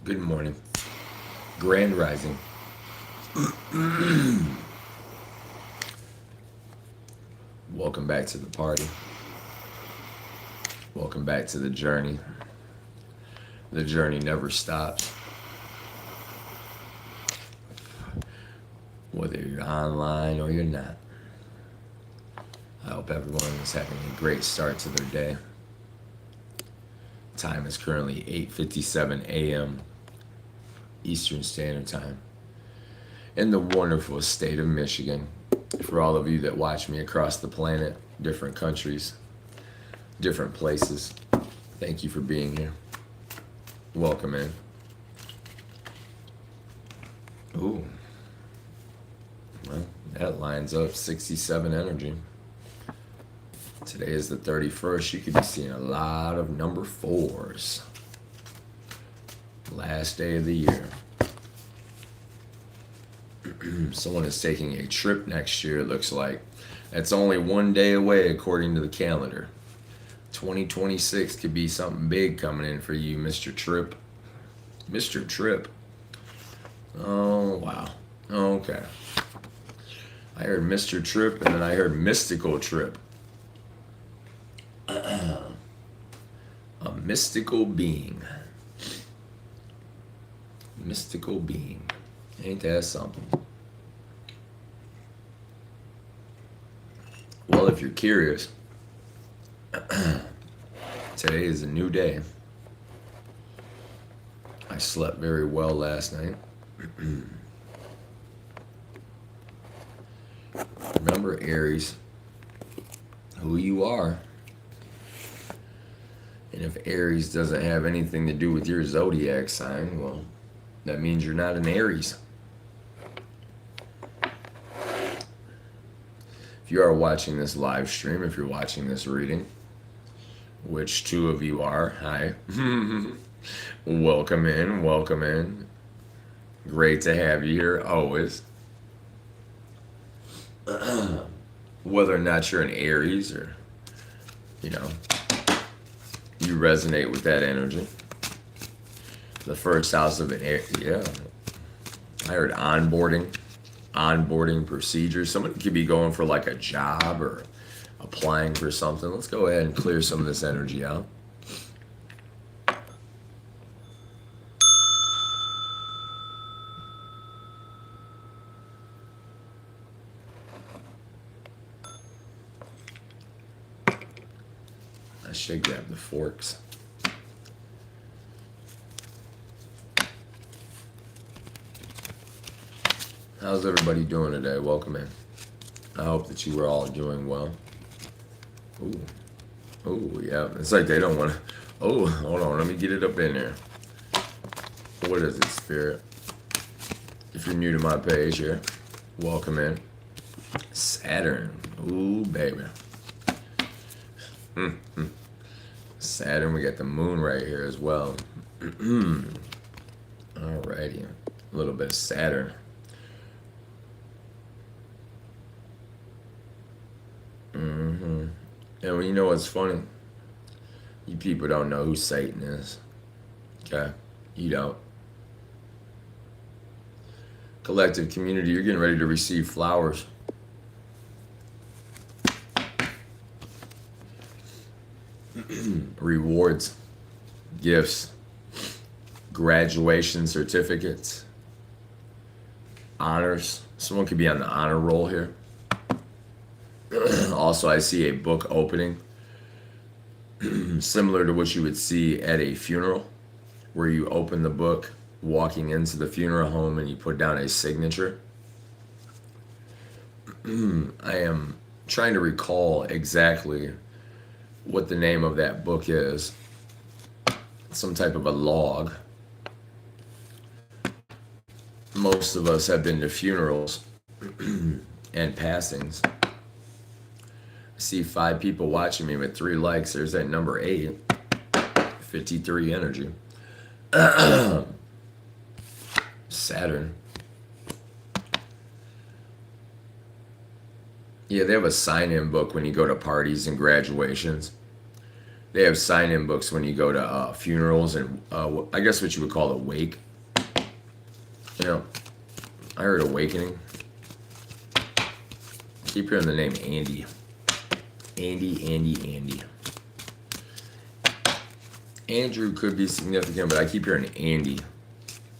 Good morning. Grand Rising. Welcome back to the party. Welcome back to the journey. The journey never stops. Whether you're online or you're not. I hope everyone is having a great start to their day. Time is currently 8:57 a.m. Eastern Standard Time in the wonderful state of Michigan. For all of you that watch me across the planet, different countries, different places, thank you for being here. Welcome in. Ooh, well, that lines up 67 energy. Today is the 31st. You could be seeing a lot of number 4s. Last day of the year. Someone is taking a trip next year, it looks like. That's only one day away according to the calendar. 2026 could be something big coming in for you, Mr. Trip. Mr. Trip. Oh, wow. Okay. I heard Mr. Trip and then I heard Mystical Trip. A mystical being. Mystical being. Ain't that something? Well, if you're curious, today is a new day. I slept very well last night. Remember, Aries, who you are. And if Aries doesn't have anything to do with your zodiac sign, well, that means you're not an Aries. If you are watching this live stream, if you're watching this reading, which two of you are, hi. Welcome in, welcome in. Great to have you here, always. Whether or not you're an Aries or, you you resonate with that energy. The first house of an Aries, yeah. I heard onboarding procedures. Somebody could be going for like a job or applying for something. Let's go ahead and clear some of this energy out. I should grab the forks. How's everybody doing today? Welcome in. I hope that you were all doing well. Ooh. Oh, yeah. It's like they don't want to. Oh, hold on. Let me get it up in there. What is it, Spirit? If you're new to my page here, welcome in. Saturn. Ooh, baby. Saturn, we got the moon right here as well. Alrighty. A little bit of Saturn. And you know what's funny? You people don't know who Satan is. Okay? You don't. Collective community, you're getting ready to receive flowers. Rewards, gifts, graduation certificates, honors. Someone could be on the honor roll here. Also, I see a book opening, similar to what you would see at a funeral, where you open the book, walking into the funeral home, and you put down a signature. I am trying to recall exactly what the name of that book is. Some type of a log. Most of us have been to funerals and passings. I see 5 people watching me with 3 likes. There's that number 8. 53 energy. Saturn. Yeah, they have a sign-in book when you go to parties and graduations. They have sign-in books when you go to funerals and I guess what you would call a wake. You know, I heard awakening. Keep hearing the name Andy. Andy. Andrew could be significant, but I keep hearing Andy.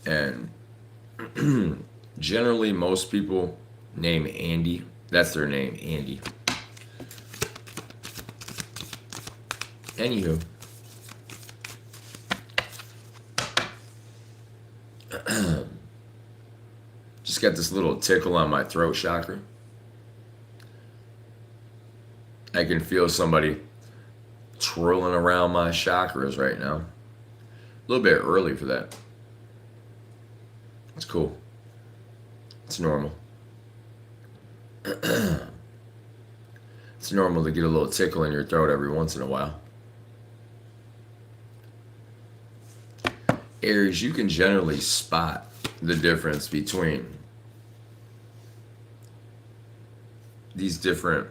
And generally, most people name Andy. That's their name, Andy. Anywho. Just got this little tickle on my throat chakra. I can feel somebody twirling around my chakras right now. A little bit early for that. It's cool. It's normal. It's normal to get a little tickle in your throat every once in a while. Aries, you can generally spot the difference between these different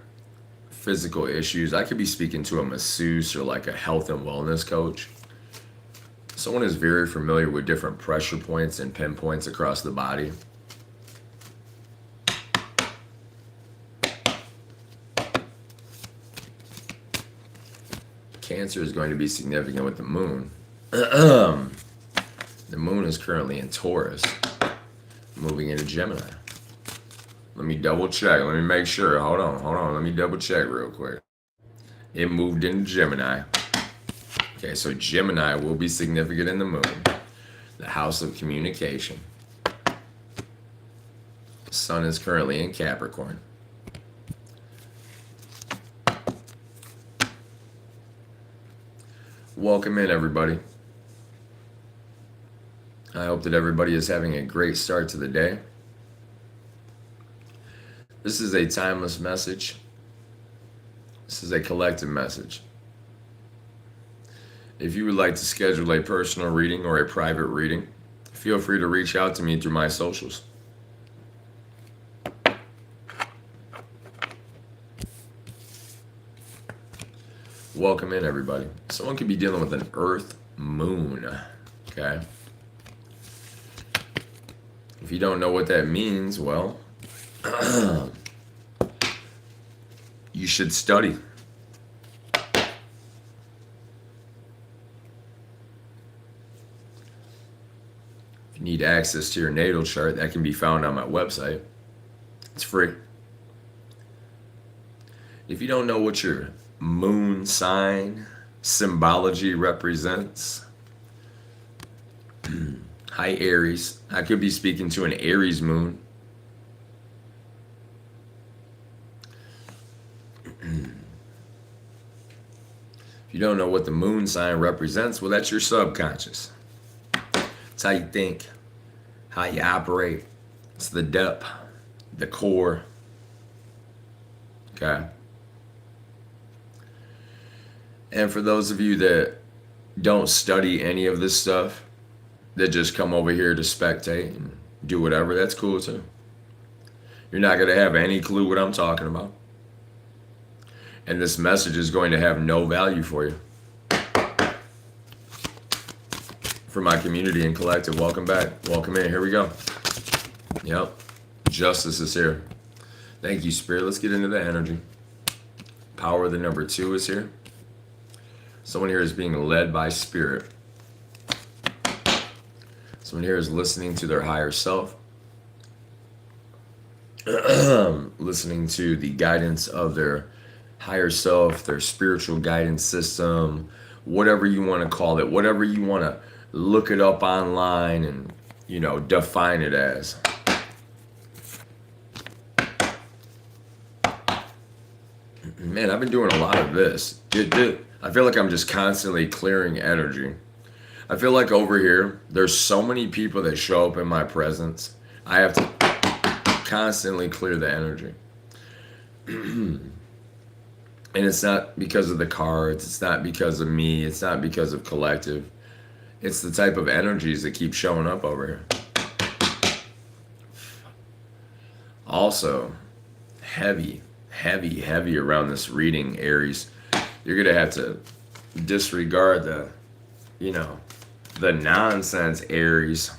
physical issues. I could be speaking to a masseuse or like a health and wellness coach. Someone who's very familiar with different pressure points and pinpoints across the body. Cancer is going to be significant with the moon. The moon is currently in Taurus, moving into Gemini. Let me double check. Let me make sure. Hold on. Let me double check real quick. It moved into Gemini. Okay, so Gemini will be significant in the moon, the house of communication. Sun is currently in Capricorn. Welcome in, everybody. I hope that everybody is having a great start to the day. This is a timeless message. This is a collective message. If you would like to schedule a personal reading or a private reading, feel free to reach out to me through my socials. Welcome in, everybody. Someone could be dealing with an Earth moon, okay? If you don't know what that means, well, you should study. If you need access to your natal chart, that can be found on my website. It's free. If you don't know what your moon sign symbology represents, hi Aries. I could be speaking to an Aries moon. If you don't know what the moon sign represents, well, that's your subconscious. It's how you think, how you operate. It's the depth, the core. Okay. And for those of you that don't study any of this stuff, that just come over here to spectate and do whatever, that's cool too. You're not going to have any clue what I'm talking about. And this message is going to have no value for you. For my community and collective, welcome back. Welcome in. Here we go. Yep. Justice is here. Thank you, Spirit. Let's get into the energy. Power of the number 2 is here. Someone here is being led by Spirit. Someone here is listening to their higher self. Listening to the guidance of their higher self, their spiritual guidance system, whatever you want to call it, whatever you want to look it up online and, you know, define it as. Man, I've been doing a lot of this. I feel like I'm just constantly clearing energy. I feel like over here, there's so many people that show up in my presence. I have to constantly clear the energy. And it's not because of the cards. It's not because of me. It's not because of collective. It's the type of energies that keep showing up over here. Also, heavy around this reading, Aries. You're going to have to disregard you know, the nonsense Aries.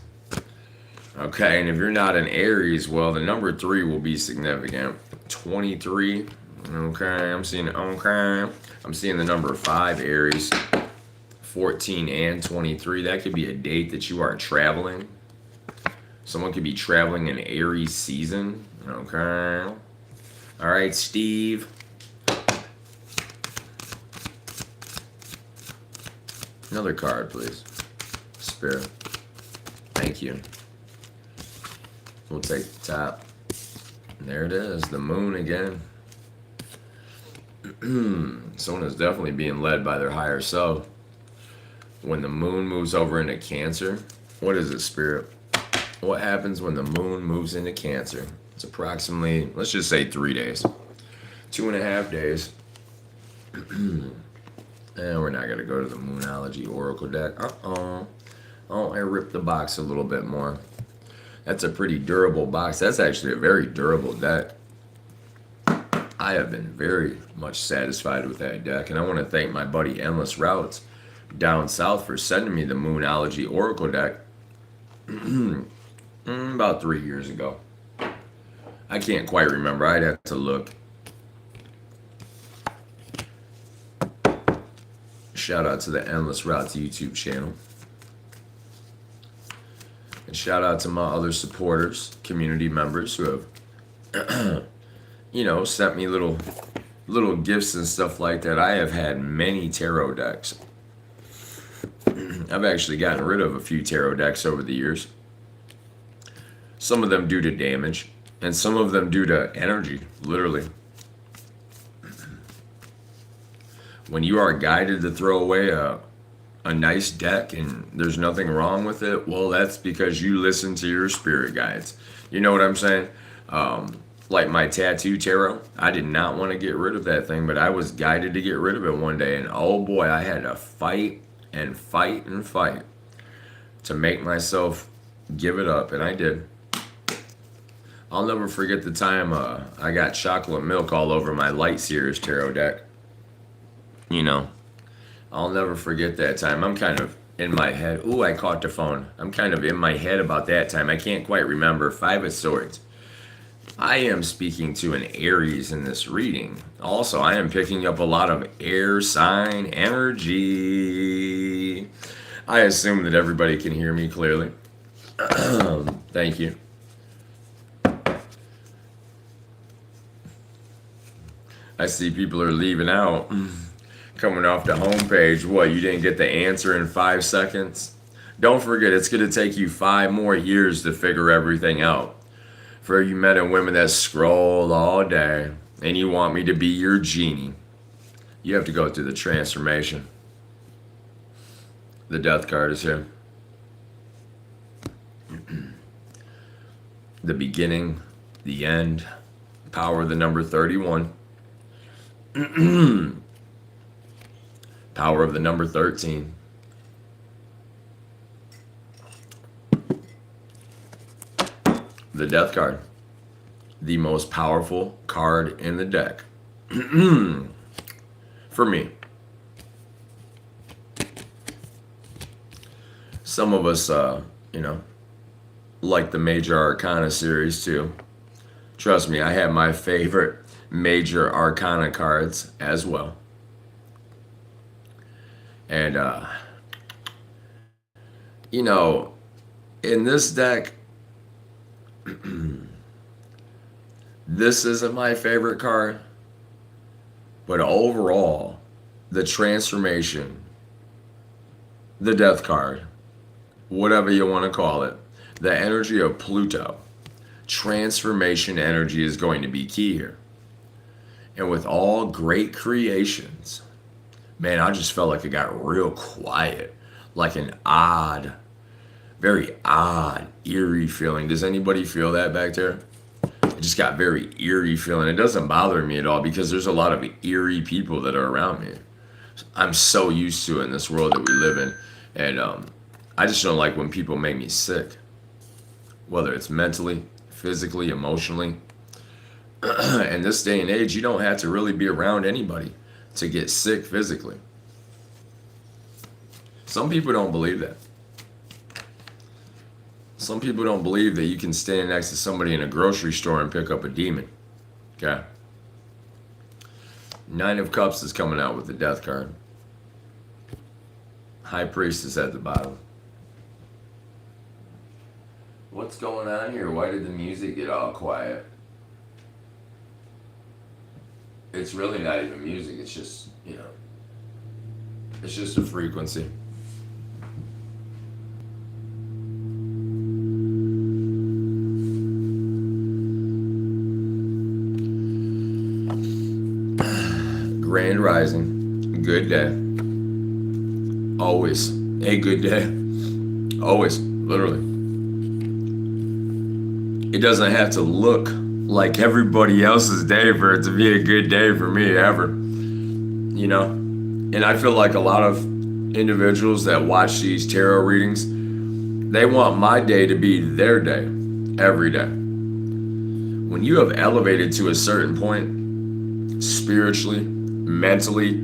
Okay, and if you're not an Aries, well, the number 3 will be significant. 23. Okay, I'm seeing the number 5 Aries. 14 and 23. That could be a date that you are traveling. Someone could be traveling in Aries season. Okay. All right, Steve. Another card, please. Spirit. Thank you. We'll take the top. There it is. The moon again. Someone is definitely being led by their higher self. When the moon moves over into Cancer, what is it, Spirit? What happens when the moon moves into Cancer? It's approximately, let's just say 3 days. 2.5 days. And we're not going to go to the Moonology Oracle deck. Oh, I ripped the box a little bit more. That's a pretty durable box. That's actually a very durable deck. I have been very much satisfied with that deck. And I want to thank my buddy Endless Routes down south for sending me the Moonology Oracle deck about 3 years ago. I can't quite remember. I'd have to look. Shout out to the Endless Routes YouTube channel. And shout out to my other supporters, community members who have, sent me little gifts and stuff like that. I have had many tarot decks. I've actually gotten rid of a few tarot decks over the years. Some of them due to damage, and some of them due to energy, literally. When you are guided to throw away a nice deck and there's nothing wrong with it, well, that's because you listen to your spirit guides. You know what I'm saying? Like my tattoo tarot, I did not want to get rid of that thing, but I was guided to get rid of it one day, and oh boy, I had to fight and fight and fight to make myself give it up, and I did. I'll never forget the time I got chocolate milk all over my Light Seers tarot deck. I'll never forget that time. I'm kind of in my head. Ooh, I caught the phone. I'm kind of in my head about that time. I can't quite remember. 5 of Swords. I am speaking to an Aries in this reading. Also, I am picking up a lot of air sign energy. I assume that everybody can hear me clearly. Thank you. I see people are leaving out. Coming off the homepage. What, you didn't get the answer in 5 seconds? Don't forget, it's going to take you 5 more years to figure everything out. For you men and women that scroll all day and you want me to be your genie, you have to go through the transformation. The Death card is here. The beginning, the end, power of the number 31. Power of the number 13. The Death card. The most powerful card in the deck. For me. Some of us, like the Major Arcana series too. Trust me, I have my favorite Major Arcana cards as well. And, in this deck, this isn't my favorite card, but overall, the transformation, the Death card, whatever you want to call it, the energy of Pluto, transformation energy is going to be key here. And with all great creations, man, I just felt like it got real quiet, like an odd, very odd, eerie feeling. Does anybody feel that back there? It just got very eerie feeling. It doesn't bother me at all because there's a lot of eerie people that are around me. I'm so used to it in this world that we live in. And I just don't like when people make me sick, whether it's mentally, physically, emotionally. In this day and age, you don't have to really be around anybody to get sick physically. Some people don't believe that. Some people don't believe that you can stand next to somebody in a grocery store and pick up a demon. Okay. Nine of Cups is coming out with the Death card. High Priestess at the bottom. What's going on here? Why did the music get all quiet? It's really not even music. It's just, it's just a frequency. Grand Rising. Good day. Always a good day. Always. Literally. It doesn't have to look like everybody else's day for it to be a good day for me ever. And I feel like a lot of individuals that watch these tarot readings, they want my day to be their day every day. When you have elevated to a certain point, spiritually, mentally,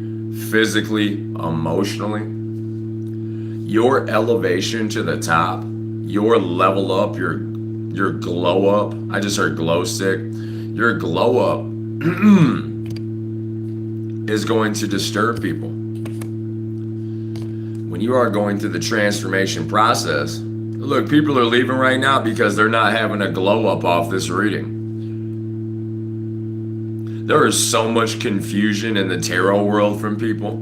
physically, emotionally, your elevation to the top, your level up, your glow up. I just heard glow stick. Your glow up is going to disturb people. When you are going through the transformation process, look, people are leaving right now because they're not having a glow up off this reading. There is so much confusion in the tarot world from people.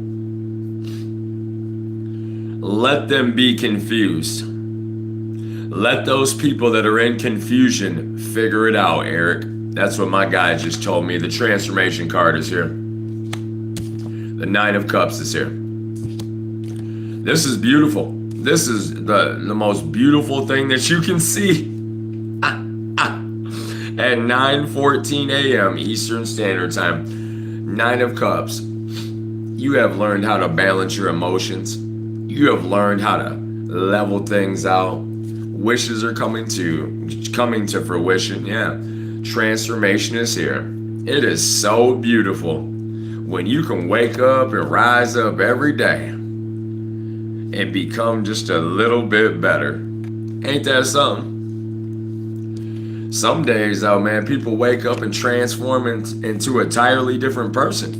Let them be confused. Let those people that are in confusion figure it out, Eric. That's what my guy just told me. The transformation card is here. The Nine of Cups is here. This is beautiful. This is the most beautiful thing that you can see. At 9:14 a.m. Eastern Standard Time. Nine of Cups. You have learned how to balance your emotions. You have learned how to level things out. Wishes are coming to fruition. Yeah. Transformation is here. It is so beautiful when you can wake up and rise up every day and become just a little bit better. Ain't that something? Some days, though, man, people wake up and transform into an entirely different person.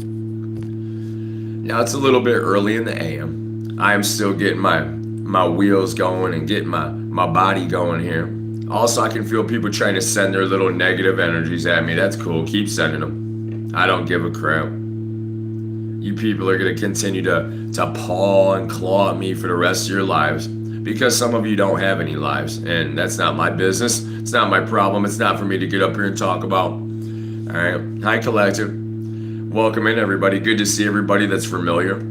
Now, it's a little bit early in the AM. I am still getting my wheels going and getting my body going here. Also, I can feel people trying to send their little negative energies at me. That's cool. Keep sending them. I don't give a crap. You people are going to continue to paw and claw at me for the rest of your lives because some of you don't have any lives, and that's not my business. It's not my problem. It's not for me to get up here and talk about. All right. Hi, Collective. Welcome in, everybody. Good to see everybody that's familiar.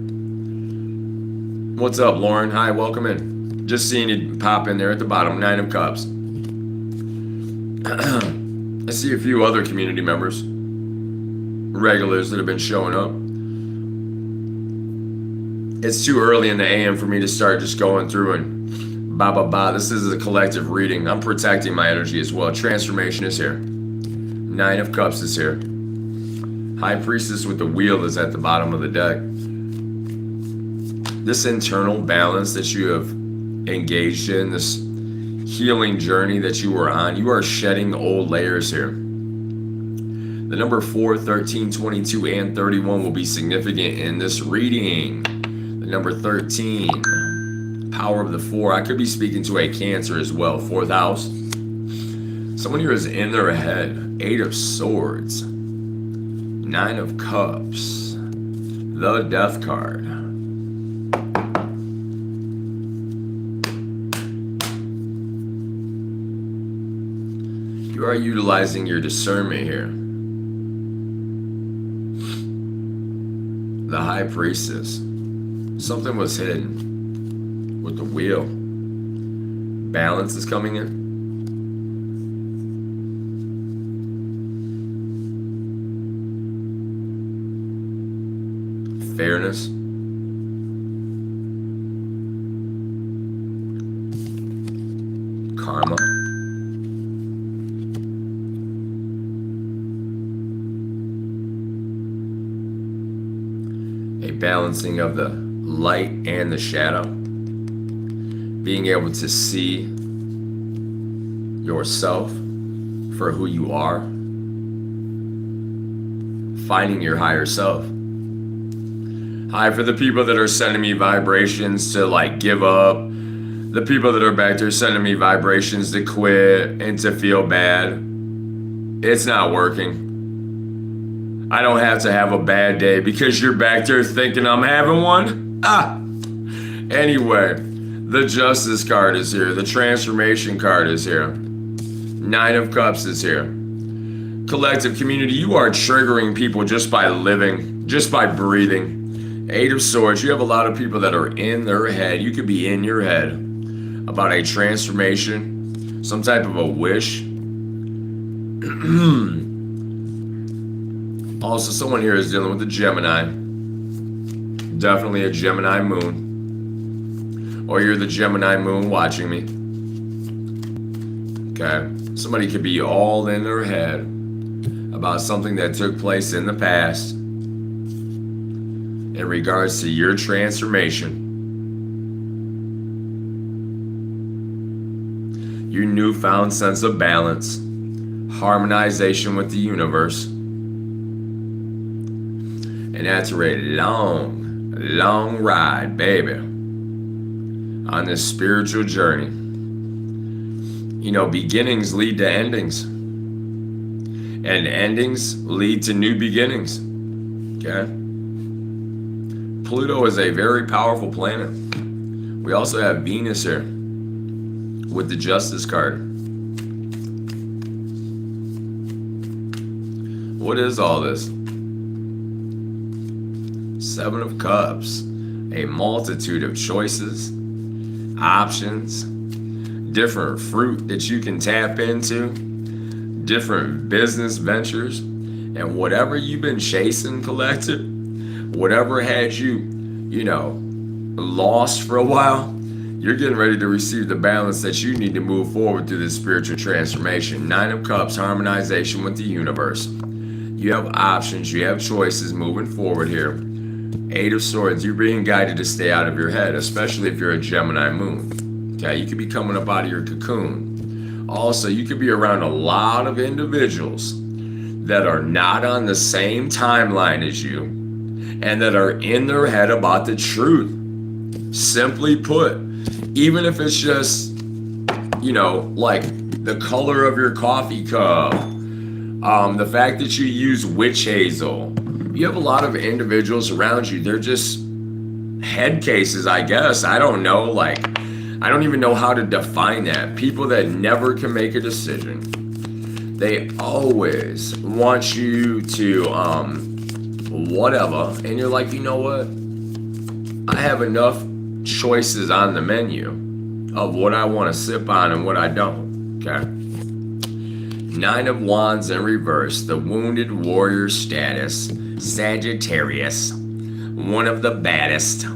What's up, Lauren? Hi, welcome in. Just seeing you pop in there at the bottom. Nine of Cups. I see a few other community members, regulars that have been showing up. It's too early in the AM for me to start just going through and This is a collective reading. I'm protecting my energy as well. Transformation is here. Nine of Cups is here. High Priestess with the wheel is at the bottom of the deck. This internal balance that you have engaged in, this healing journey that you were on, you are shedding old layers here. The number 4, 13, 22, and 31 will be significant in this reading. The number 13, power of the 4. I could be speaking to a Cancer as well. 4th house. Someone here is in their head. 8 of Swords. 9 of Cups. The Death card. You are utilizing your discernment here. The High Priestess. Something was hidden with the wheel. Balance is coming in. Fairness. Karma. A balancing of the light and the shadow. being able to see yourself for who you are, finding your higher self. Hi for the people that are sending me vibrations to like give up, the people that are back there sending me vibrations to quit and to feel bad. It's not working. I don't have to have a bad day because you're back there thinking I'm having one. Anyway, the Justice card is here. The Transformation card is here. 9 of Cups is here. Collective community, you are triggering people just by living, just by breathing. 8 of Swords, you have a lot of people that are in their head. You could be in your head about a transformation, some type of a wish. Also, someone here is dealing with a Gemini. Definitely a Gemini moon. Or you're the Gemini moon watching me. Okay. Somebody could be all in their head about something that took place in the past in regards to your transformation. Your newfound sense of balance, harmonization with the universe. And that's a long, long ride, baby, on this spiritual journey. You know, beginnings lead to endings. And endings lead to new beginnings. Okay? Pluto is a very powerful planet. We also have Venus here with the Justice card. What is all this? 7 of Cups. A multitude of choices, options, different fruit that you can tap into, different business ventures, and whatever you've been chasing, collective, whatever had you, lost for a while, you're getting ready to receive the balance that you need to move forward through this spiritual transformation. 9 of Cups, harmonization with the universe. You have options, you have choices moving forward here. 8 of Swords, you're being guided to stay out of your head, especially if you're a Gemini moon. Okay, you could be coming up out of your cocoon. Also, you could be around a lot of individuals that are not on the same timeline as you and that are in their head about the truth. Simply put, even if it's just, like the color of your coffee cup, the fact that you use witch hazel, you have a lot of individuals around you. They're just head cases, I guess. I don't know. I don't even know how to define that. People that never can make a decision. They always want you to, whatever. And you're like, you know what? I have enough choices on the menu of what I want to sip on and what I don't. Okay. 9 of Wands in reverse. The Wounded Warrior status. Sagittarius. One of the baddest.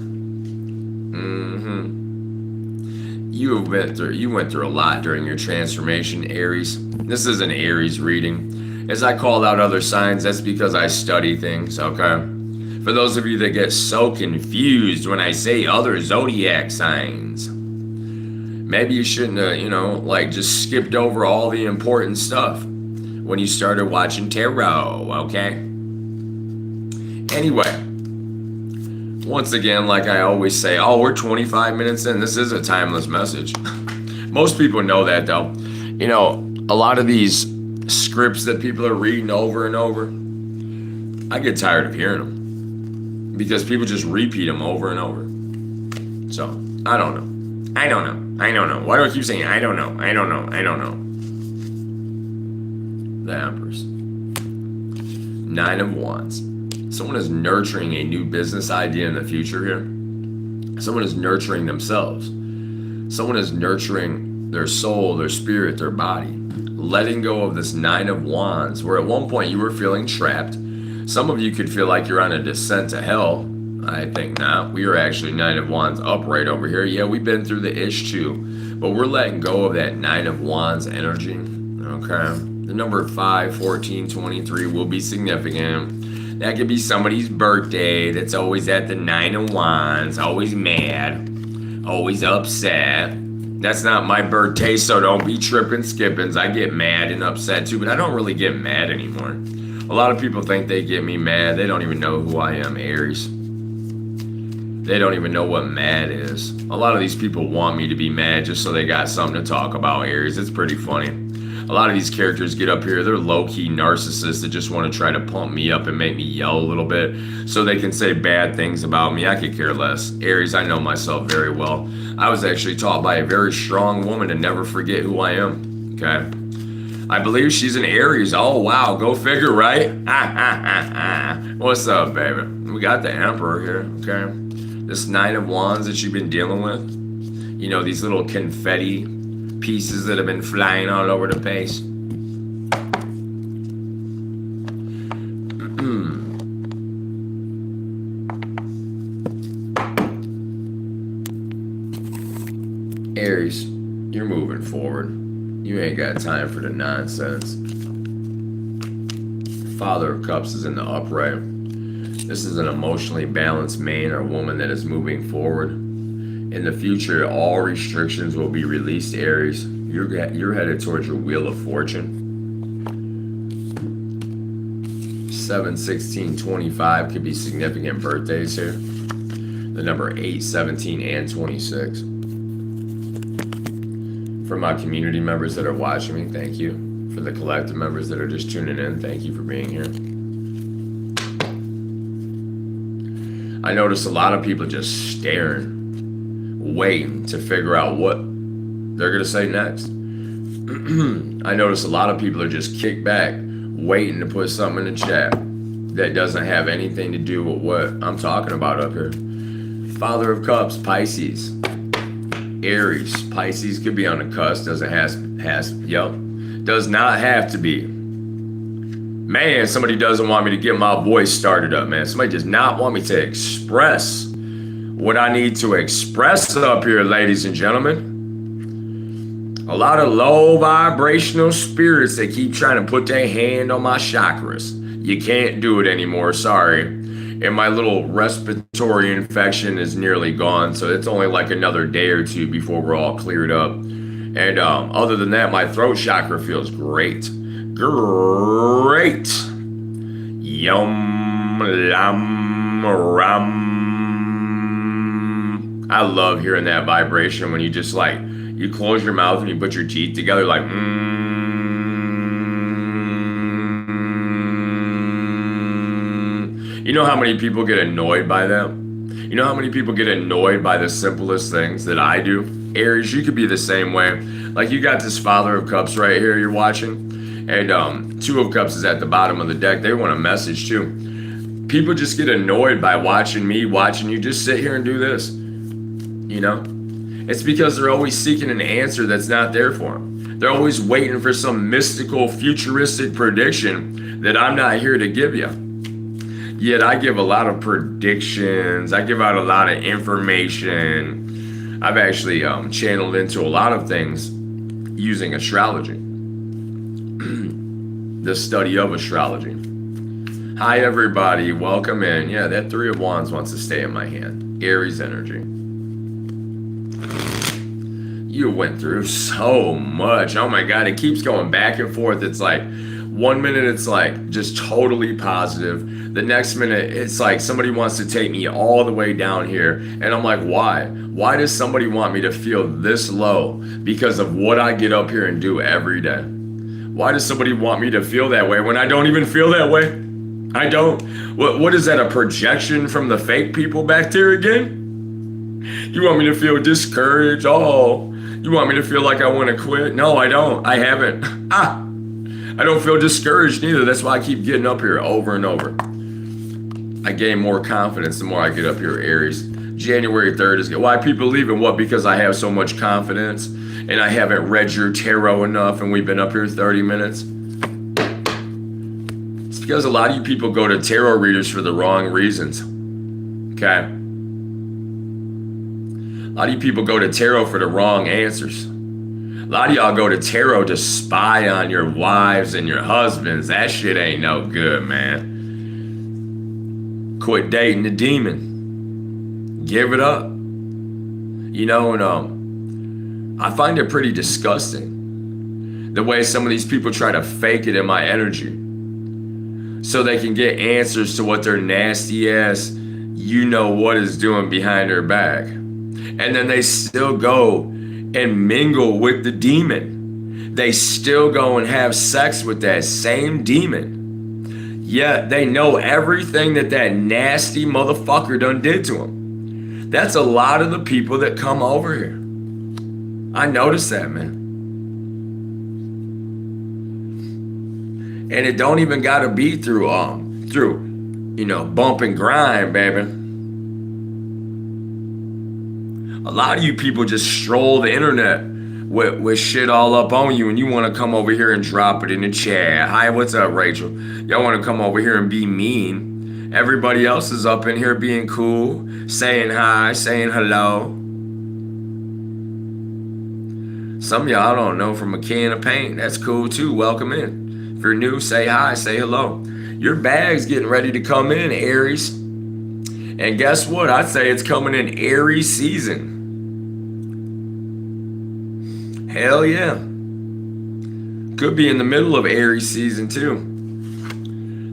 You went through a lot during your transformation, Aries. This is an Aries reading. As I called out other signs, that's because I study things, okay? For those of you that get so confused when I say other zodiac signs, maybe you shouldn't have, just skipped over all the important stuff when you started watching tarot, okay? Anyway, once again, like I always say, we're 25 minutes in. This is a timeless message. Most people know that, though. A lot of these scripts that people are reading over and over, I get tired of hearing them because people just repeat them over and over. So, I don't know. Why do I keep saying I don't know? The Empress. 9 of Wands. Someone is nurturing a new business idea in the future here. Someone is nurturing themselves. Someone is nurturing their soul, their spirit, their body. Letting go of this 9 of Wands, where at one point you were feeling trapped. Some of you could feel like you're on a descent to hell. I think not. We are actually 9 of Wands upright over here. Yeah, we've been through the ish too. But we're letting go of that 9 of Wands energy. Okay. The number 5, 14, 23 will be significant. That could be somebody's birthday that's always at the 9 of Wands, always mad. Always upset. That's not my birthday, so don't be tripping skippings. I get mad and upset too, but I don't really get mad anymore. A lot of people think they get me mad. They don't even know who I am, Aries. They don't even know what mad is. A lot of these people want me to be mad just so they got something to talk about, Aries. It's pretty funny. A lot of these characters get up here, they're low-key narcissists that just want to try to pump me up and make me yell a little bit so they can say bad things about me. I could care less. Aries, I know myself very well. I was actually taught by a very strong woman to never forget who I am, okay? I believe she's an Aries. Oh, wow, go figure, right? What's up, baby? We got the Emperor here, okay? This Knight of Wands that you've been dealing with. You know, these little confetti pieces that have been flying all over the place. Aries, you're moving forward. You ain't got time for the nonsense. Father of Cups is in the upright. This is an emotionally balanced man or woman that is moving forward. In the future, all restrictions will be released, Aries. You're headed towards your Wheel of Fortune. 7, 16, 25 could be significant birthdays here. The number 8, 17, and 26. For my community members that are watching me, thank you. For the collective members that are just tuning in, thank you for being here. I notice a lot of people just staring, waiting to figure out what they're going to say next. I notice a lot of people are just kicked back, waiting to put something in the chat that doesn't have anything to do with what I'm talking about up here. Father of Cups, Pisces. Aries. Pisces could be on the cusp, does not have to be. Man, somebody doesn't want me to get my voice started up, man. Somebody does not want me to express what I need to express up here, ladies and gentlemen. A lot of low vibrational spirits that keep trying to put their hand on my chakras. You can't do it anymore, sorry. And my little respiratory infection is nearly gone, so it's only like another day or two before we're all cleared up. And other than that, my throat chakra feels great. Great. Yum, lam, ram. I love hearing that vibration when you just like, you close your mouth and you put your teeth together like, You know how many people get annoyed by them? You know how many people get annoyed by the simplest things that I do? Aries, you could be the same way. Like you got this Father of Cups right here you're watching, and Two of Cups is at the bottom of the deck. They want a message too. People just get annoyed by watching you just sit here and do this. You know? It's because they're always seeking an answer that's not there for them. They're always waiting for some mystical, futuristic prediction that I'm not here to give you. Yet I give a lot of predictions. I give out a lot of information. I've actually channeled into a lot of things using astrology. The study of astrology. Hi, everybody. Welcome in. Yeah, that Three of Wands wants to stay in my hand. Aries energy. You went through so much. Oh, my God. It keeps going back and forth. It's like 1 minute, it's like just totally positive. The next minute, it's like somebody wants to take me all the way down here. And I'm like, why? Why does somebody want me to feel this low because of what I get up here and do every day? Why does somebody want me to feel that way when I don't even feel that way? I don't. What is that, a projection from the fake people back there again? You want me to feel discouraged? Oh, you want me to feel like I want to quit? No, I don't. I haven't. I don't feel discouraged neither. That's why I keep getting up here over and over. I gain more confidence the more I get up here, Aries. January 3rd is good. Why people leaving? What? Because I have so much confidence and I haven't read your tarot enough and we've been up here 30 minutes. It's because a lot of you people go to tarot readers for the wrong reasons. Okay? A lot of you people go to tarot for the wrong answers. A lot of y'all go to tarot to spy on your wives and your husbands. That shit ain't no good, man. Quit dating the demon. Give it up. And I find it pretty disgusting the way some of these people try to fake it in my energy so they can get answers to what their nasty ass what is doing behind their back. And then they still go and mingle with the demon. They still go and have sex with that same demon. Yet they know everything that nasty motherfucker done did to them. That's a lot of the people that come over here. I noticed that, man. And it don't even gotta be through bump and grind, baby. A lot of you people just stroll the internet with shit all up on you, and you want to come over here and drop it in the chat. Hi, what's up, Rachel? Y'all want to come over here and be mean. Everybody else is up in here being cool, saying hi, saying hello. Some of y'all don't know from a can of paint. That's cool too. Welcome in. If you're new, say hi, say hello. Your bag's getting ready to come in, Aries. And guess what? I'd say it's coming in Aries season. Hell yeah. Could be in the middle of Aries season too.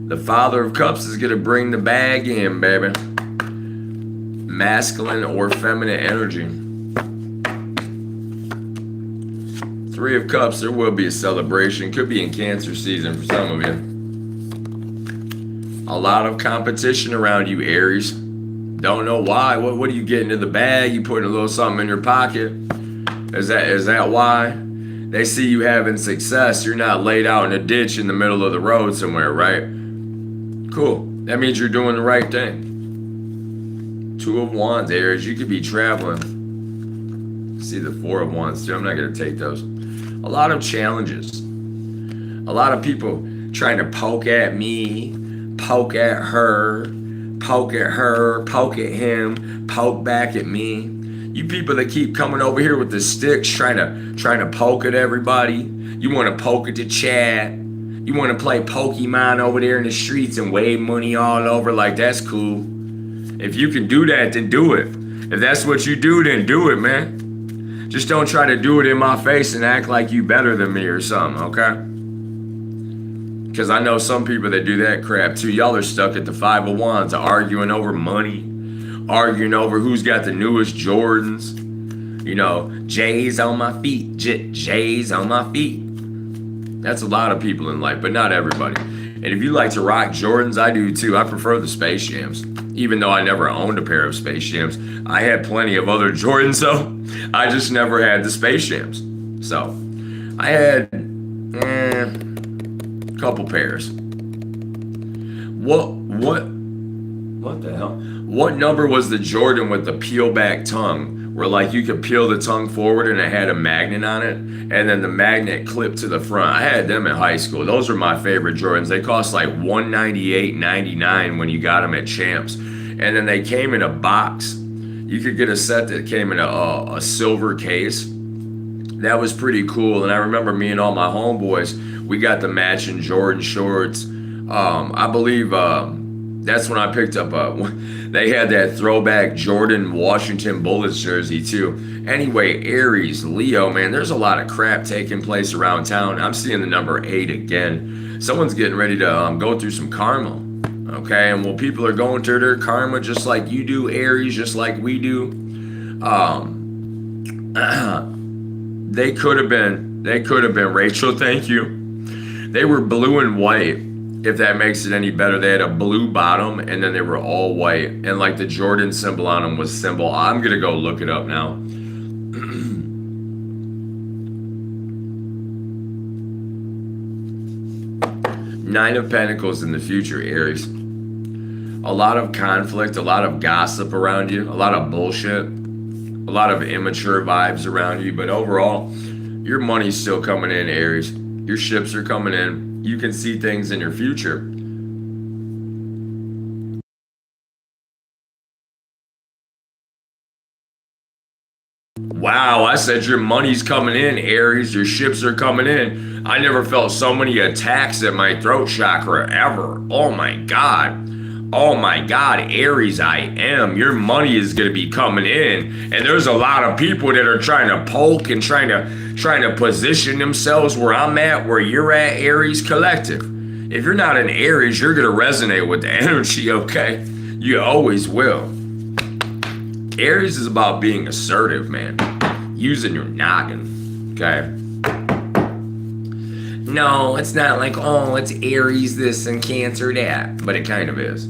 The Father of Cups is going to bring the bag in, baby. Masculine or feminine energy. Three of Cups, there will be a celebration. Could be in Cancer season for some of you. A lot of competition around you, Aries. Don't know why. What are you getting in the bag? You putting a little something in your pocket? Is that why? They see you having success. You're not laid out in a ditch in the middle of the road somewhere, right? Cool. That means you're doing the right thing. Two of Wands, Aries. You could be traveling. See the Four of Wands too. I'm not going to take those. A lot of challenges. A lot of people trying to poke at me, poke at her, poke at her, poke at him, poke back at me. You people that keep coming over here with the sticks trying to poke at everybody. You want to poke at the chat. You want to play Pokemon over there in the streets and wave money all over like that's cool. If you can do that, then do it. If that's what you do, then do it, man. Just don't try to do it in my face and act like you better than me or something, okay? Because I know some people that do that crap too. Y'all are stuck at the Five of Wands, arguing over money, arguing over who's got the newest Jordans. J's on my feet, J's on my feet. That's a lot of people in life, but not everybody. And if you like to rock Jordans, I do too. I prefer the Space Jams. Even though I never owned a pair of Space Jams, I had plenty of other Jordans though. I just never had the Space Jams. So I had a couple pairs. What the hell? What number was the Jordan with the peel back tongue? Where like you could peel the tongue forward and it had a magnet on it, and then the magnet clipped to the front. I had them in high school. Those are my favorite Jordans. They cost like $198.99 when you got them at Champs, and then they came in a box. You could get a set that came in a silver case. That was pretty cool. And I remember me and all my homeboys, we got the matching Jordan shorts. I believe that's when I picked up they had that throwback Jordan Washington Bullets jersey too. Anyway, Aries, Leo, man, there's a lot of crap taking place around town. I'm seeing the number 8 again. Someone's getting ready to go through some karma. Okay, and well, people are going through their karma just like you do, Aries, just like we do. They could have been, Rachel, thank you. They were blue and white. If that makes it any better, they had a blue bottom and then they were all white, and like the Jordan symbol on them was symbol. I'm gonna go look it up now. Nine of Pentacles in the future, Aries. A lot of conflict, a lot of gossip around you, a lot of bullshit, a lot of immature vibes around you, but overall, your money's still coming in, Aries. Your ships are coming in. You can see things in your future. Wow, I said your money's coming in, Aries. Your ships are coming in. I never felt so many attacks at my throat chakra ever. Oh my God. Oh my God, Aries, I am. Your money is going to be coming in. And there's a lot of people that are trying to poke and trying to position themselves where I'm at, where you're at, Aries Collective. If you're not an Aries, you're going to resonate with the energy, okay? You always will. Aries is about being assertive, man. Using your noggin, okay? No, it's not like, oh, it's Aries this and Cancer that, but it kind of is.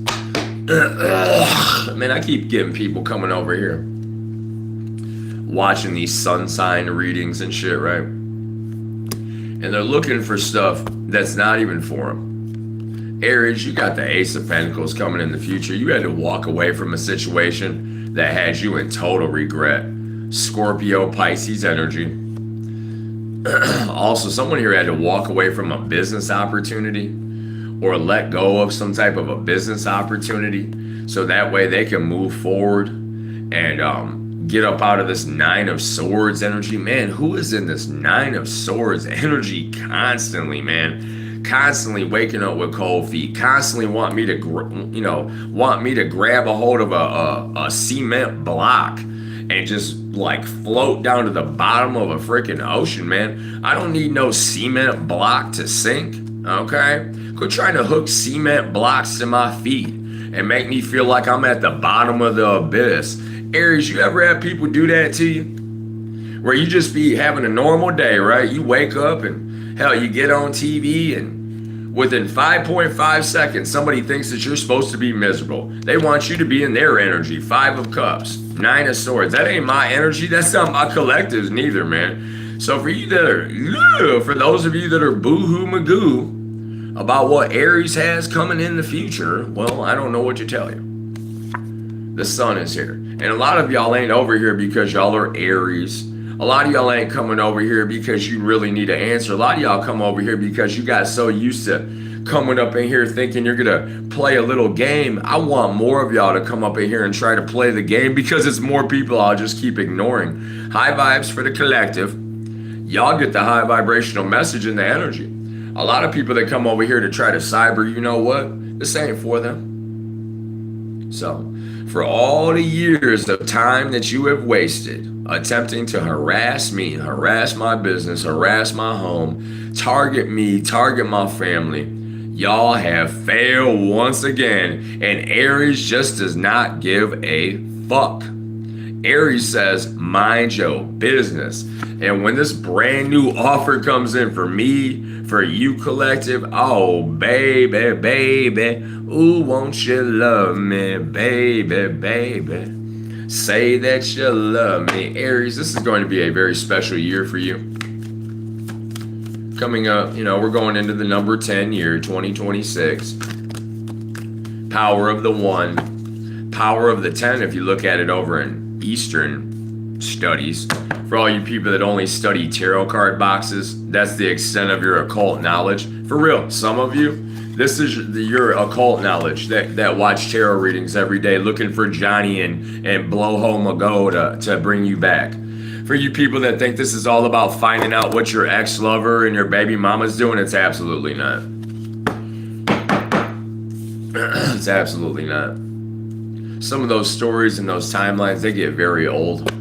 Man, I keep getting people coming over here watching these sun sign readings and shit, right? And they're looking for stuff that's not even for them. Aries, you got the Ace of Pentacles coming in the future. You had to walk away from a situation that had you in total regret. Scorpio, Pisces energy. Also, someone here had to walk away from a business opportunity or let go of some type of a business opportunity so that way they can move forward and get up out of this Nine of Swords energy. Man, who is in this Nine of Swords energy constantly, man? Constantly waking up with cold feet, constantly want me to grab a hold of a cement block and just like float down to the bottom of a freaking ocean, man. I don't need no cement block to sink, okay? Quit trying to hook cement blocks to my feet and make me feel like I'm at the bottom of the abyss. Aries, you ever have people do that to you? Where you just be having a normal day, right? You wake up and hell, you get on TV and within 5.5 seconds, somebody thinks that you're supposed to be miserable. They want you to be in their energy. 5 of Cups, 9 of Swords. That ain't my energy. That's not my collectives neither, man. So for you that are, for those of you that are boo-hoo magoo about what Aries has coming in the future, well, I don't know what to tell you. The sun is here. And a lot of y'all ain't over here because y'all are Aries. A lot of y'all ain't coming over here because you really need an answer. A lot of y'all come over here because you got so used to coming up in here thinking you're gonna play a little game. I want more of y'all to come up in here and try to play the game because it's more people I'll just keep ignoring. High vibes for the collective. Y'all get the high vibrational message and the energy. A lot of people that come over here to try to cyber, you know what? This ain't for them. So, for all the years of time that you have wasted attempting to harass me, harass my business, harass my home, target me, target my family, y'all have failed once again. And Aries just does not give a fuck. Aries says, mind your business. And when this brand new offer comes in for me, for you collective, oh baby, baby, ooh, won't you love me, baby, baby, say that you love me. Aries, this is going to be a very special year for you. Coming up, we're going into the number 10 year, 2026. Power of the 1, power of the 10, if you look at it over in Eastern studies. For all you people that only study tarot card boxes, that's the extent of your occult knowledge. For real, some of you, this is your occult knowledge that watch tarot readings every day looking for Johnny and blow home a go to bring you back. For you people that think this is all about finding out what your ex-lover and your baby mama's doing, it's absolutely not. It's absolutely not. Some of those stories and those timelines, they get very old.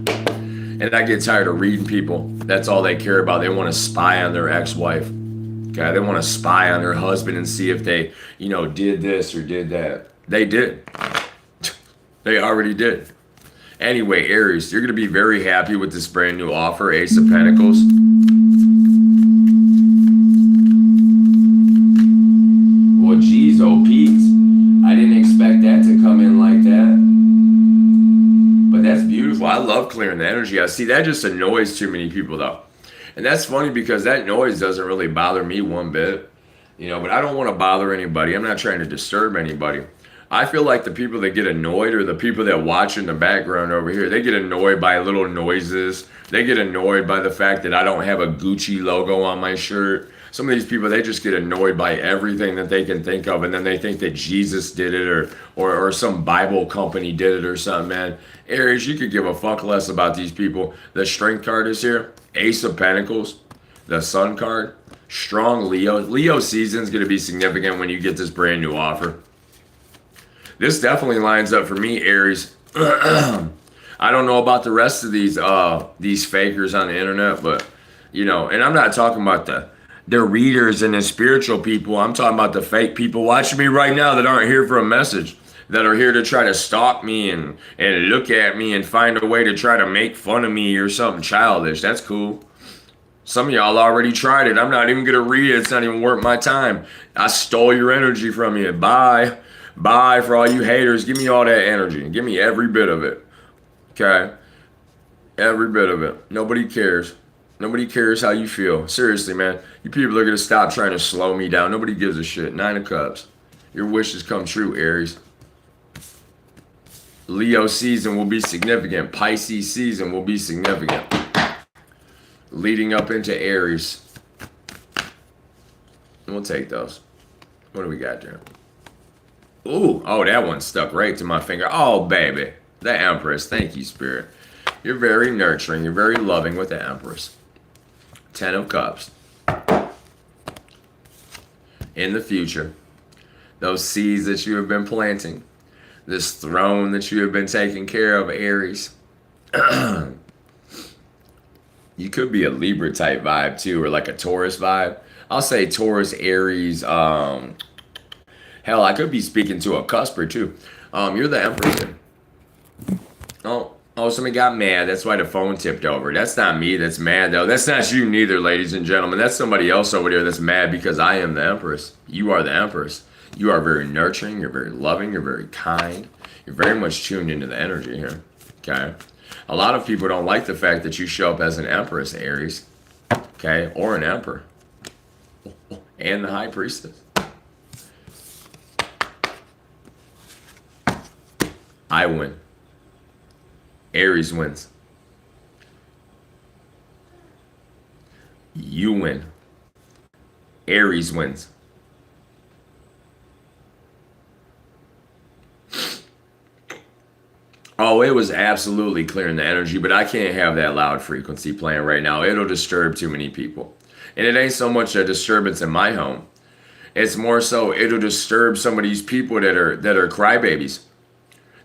And I get tired of reading people. That's all they care about. They want to spy on their ex-wife. Okay, they want to spy on their husband and see if they, did this or did that. They did. They already did. Anyway, Aries, you're going to be very happy with this brand new offer, Ace of Pentacles. Well, geez, oh Pete, I didn't expect that to come in like that. But that's beautiful. I love clearing the energy. I see that just annoys too many people, though. And that's funny because that noise doesn't really bother me one bit. But I don't want to bother anybody. I'm not trying to disturb anybody. I feel like the people that get annoyed are the people that watch in the background over here. They get annoyed by little noises. They get annoyed by the fact that I don't have a Gucci logo on my shirt. Some of these people, they just get annoyed by everything that they can think of, and then they think that Jesus did it or some Bible company did it or something, man. Aries, you could give a fuck less about these people. The Strength card is here. Ace of Pentacles. The Sun card. Strong Leo. Leo season is going to be significant when you get this brand new offer. This definitely lines up for me, Aries. I don't know about the rest of these fakers on the internet, but and I'm not talking about the readers and the spiritual people. I'm talking about the fake people watching me right now that aren't here for a message, that are here to try to stalk me and look at me and find a way to try to make fun of me or something childish. That's cool. Some of y'all already tried it. I'm not even gonna read it. It's not even worth my time. I stole your energy from you. Bye. Bye for all you haters. Give me all that energy. Give me every bit of it. Okay? Every bit of it. Nobody cares. Nobody cares how you feel. Seriously, man. You people are gonna stop trying to slow me down. Nobody gives a shit. 9 of Cups. Your wishes come true, Aries. Leo season will be significant. Pisces season will be significant. Leading up into Aries. And we'll take those. What do we got there? Ooh, oh, that one stuck right to my finger. Oh, baby. The Empress. Thank you, Spirit. You're very nurturing. You're very loving with the Empress. 10 of Cups. In the future, those seeds that you have been planting, this throne that you have been taking care of, Aries. You could be a Libra type vibe too, or like a Taurus vibe. I'll say Taurus, Aries. Hell, I could be speaking to a cusper too. You're the Empress. Oh, somebody got mad. That's why the phone tipped over. That's not me that's mad though. That's not you neither, ladies and gentlemen. That's somebody else over there that's mad because I am the Empress. You are the Empress. You are very nurturing. You're very loving. You're very kind. You're very much tuned into the energy here. Okay. A lot of people don't like the fact that you show up as an Empress, Aries. Okay. Or an Emperor. And the High Priestess. I win. Aries wins. You win. Aries wins. Oh, it was absolutely clearing the energy, but I can't have that loud frequency playing right now. It'll disturb too many people. And it ain't so much a disturbance in my home. It's more so it'll disturb some of these people that are crybabies,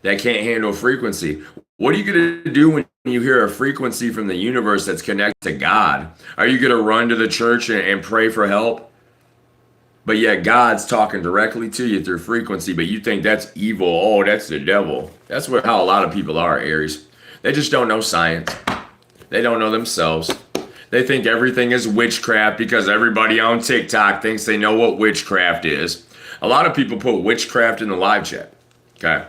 that can't handle frequency. What are you going to do when you hear a frequency from the universe that's connected to God? Are you going to run to the church and pray for help? But yet God's talking directly to you through frequency, but you think that's evil. Oh, that's the devil. That's how a lot of people are, Aries. They just don't know science. They don't know themselves. They think everything is witchcraft because everybody on TikTok thinks they know what witchcraft is. A lot of people put witchcraft in the live chat. Okay.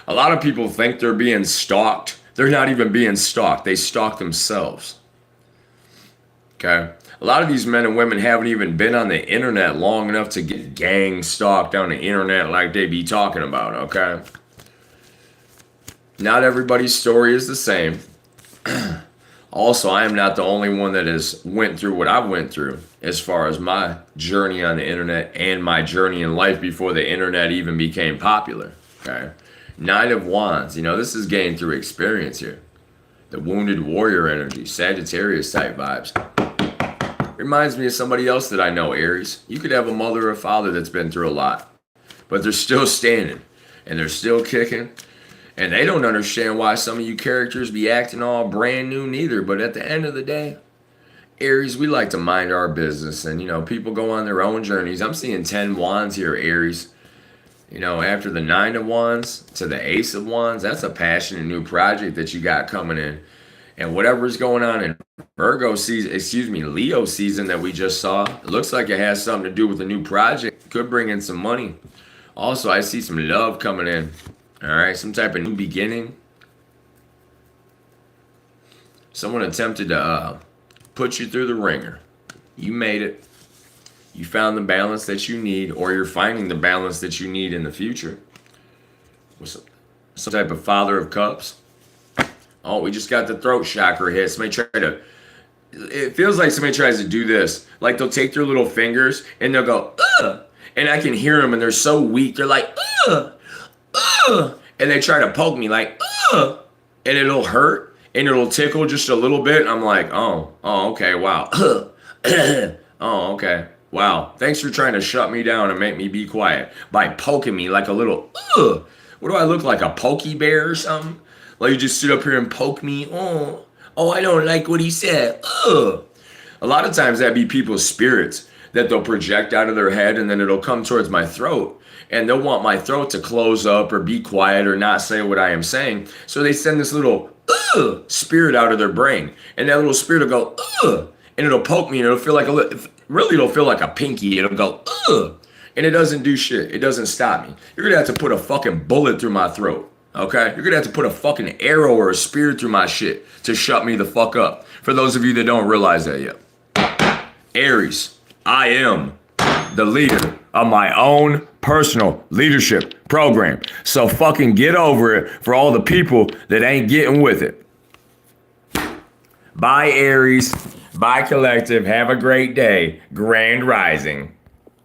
A lot of people think they're being stalked. They're not even being stalked. They stalk themselves. Okay. A lot of these men and women haven't even been on the internet long enough to get gang stalked on the internet like they be talking about, okay? Not everybody's story is the same. Also, I am not the only one that has went through what I went through as far as my journey on the internet and my journey in life before the internet even became popular, okay? 9 of Wands, this is gained through experience here. The wounded warrior energy, Sagittarius type vibes. Reminds me of somebody else that I know, Aries. You could have a mother or father that's been through a lot, but they're still standing and they're still kicking, and they don't understand why some of you characters be acting all brand new neither. But at the end of the day, Aries, we like to mind our business, and people go on their own journeys. I'm seeing 10 Wands here, Aries. After the 9 of Wands to the Ace of Wands, that's a passionate new project that you got coming in. And whatever's going on in Leo season that we just saw, it looks like it has something to do with a new project. Could bring in some money. Also, I see some love coming in. All right, some type of new beginning. Someone attempted to put you through the ringer. You made it. You found the balance that you need, or you're finding the balance that you need in the future. With some type of Father of Cups. Oh, we just got the throat chakra hit. It feels like somebody tries to do this. Like they'll take their little fingers and they'll go, ugh. And I can hear them and they're so weak. They're like, ugh, ugh. And they try to poke me like, ugh. And it'll hurt and it'll tickle just a little bit. And I'm like, oh, okay, wow. Oh, okay. Wow. Thanks for trying to shut me down and make me be quiet by poking me like a little, ugh. What do I look like, a pokey bear or something? Like you just sit up here and poke me? Oh, I don't like what he said. Ugh. A lot of times that'd be people's spirits that they'll project out of their head, and then it'll come towards my throat. And they'll want my throat to close up or be quiet or not say what I am saying. So they send this little spirit out of their brain. And that little spirit will go, ugh, and it'll poke me, and it'll feel like it'll feel like a pinky. It'll go, ugh. And it doesn't do shit. It doesn't stop me. You're gonna have to put a fucking bullet through my throat. Okay? You're gonna have to put a fucking arrow or a spear through my shit to shut me the fuck up. For those of you that don't realize that yet. Aries, I am the leader of my own personal leadership program. So fucking get over it for all the people that ain't getting with it. Bye, Aries. Bye, collective. Have a great day. Grand rising.